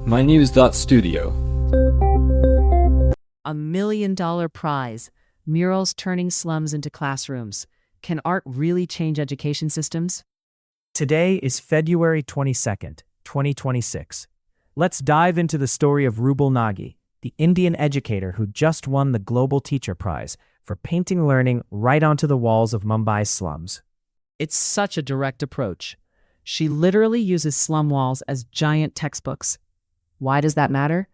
mynews.studio. $1 million prize. Murals turning slums into classrooms. Can art really change education systems? Today is February 22nd, 2026. Let's dive into the story of Rouble Nagi, the Indian educator who just won the Global Teacher Prize for painting learning right onto the walls of Mumbai's slums. It's such a direct approach. She literally uses slum walls as giant textbooks. Why does that matter?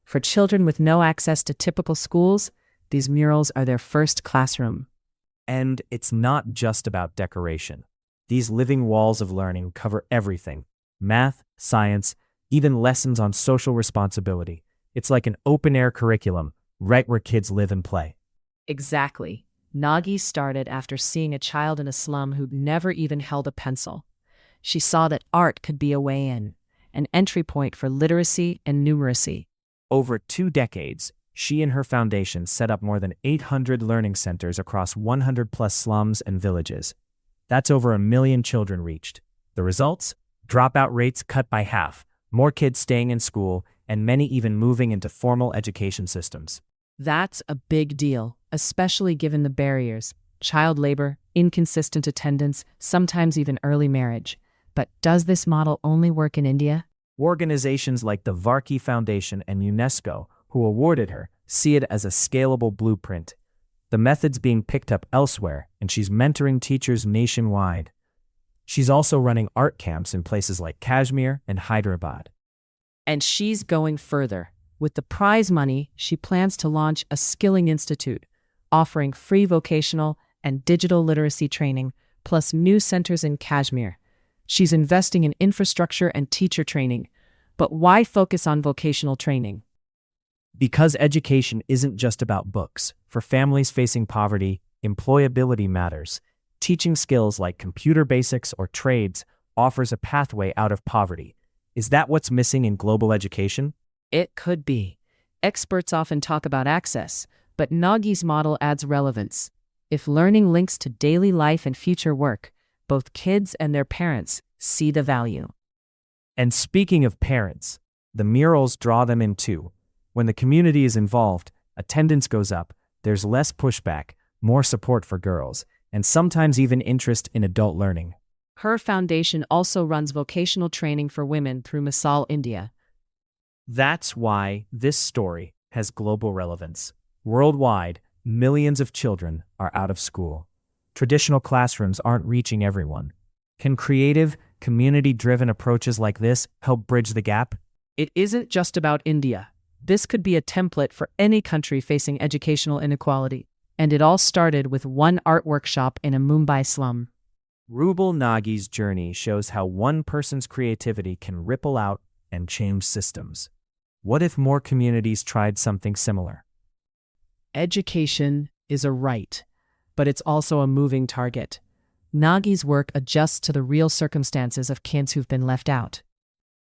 For children with no access to typical schools, these murals are their first classroom. And it's not just about decoration. These living walls of learning cover everything: math, science, even lessons on social responsibility. It's like an open-air curriculum, right where kids live and play. Exactly. Nagi started after seeing a child in a slum who'd never even held a pencil. She saw that art could be a way in, an entry point for literacy and numeracy. Over 2 decades, she and her foundation set up more than 800 learning centers across 100-plus slums and villages. That's over 1 million children reached. The results? Dropout rates cut by half, more kids staying in school, and many even moving into formal education systems. That's a big deal, especially given the barriers: child labor, inconsistent attendance, sometimes even early marriage. But does this model only work in India? Organizations like the Varkey Foundation and UNESCO, who awarded her, see it as a scalable blueprint. The method's being picked up elsewhere, and she's mentoring teachers nationwide. She's also running art camps in places like Kashmir and Hyderabad. And she's going further. With the prize money, she plans to launch a skilling institute, offering free vocational and digital literacy training, plus new centers in Kashmir. She's investing in infrastructure and teacher training. But why focus on vocational training? Because education isn't just about books. For families facing poverty, employability matters. Teaching skills like computer basics or trades offers a pathway out of poverty. Is that what's missing in global education? It could be. Experts often talk about access, but Nagi's model adds relevance. If learning links to daily life and future work, both kids and their parents see the value. And speaking of parents, the murals draw them in too. When the community is involved, attendance goes up, there's less pushback, more support for girls, and sometimes even interest in adult learning. Her foundation also runs vocational training for women through Misal India. That's why this story has global relevance. Worldwide, millions of children are out of school. Traditional classrooms aren't reaching everyone. Can creative, community-driven approaches like this help bridge the gap? It isn't just about India. This could be a template for any country facing educational inequality. And it all started with one art workshop in a Mumbai slum. Rouble Nagi's journey shows how one person's creativity can ripple out and change systems. What if more communities tried something similar? Education is a right, but it's also a moving target. Nagi's work adjusts to the real circumstances of kids who've been left out.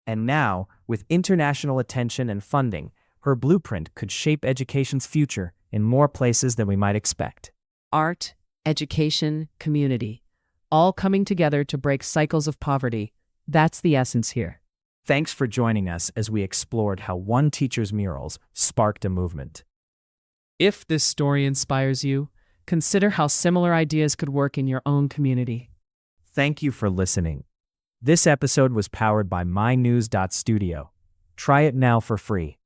And now, with international attention and funding, her blueprint could shape education's future in more places than we might expect. Art, education, community, all coming together to break cycles of poverty. That's the essence here. Thanks for joining us as we explored how one teacher's murals sparked a movement. If this story inspires you, consider how similar ideas could work in your own community. Thank you for listening. This episode was powered by mynews.studio. Try it now for free.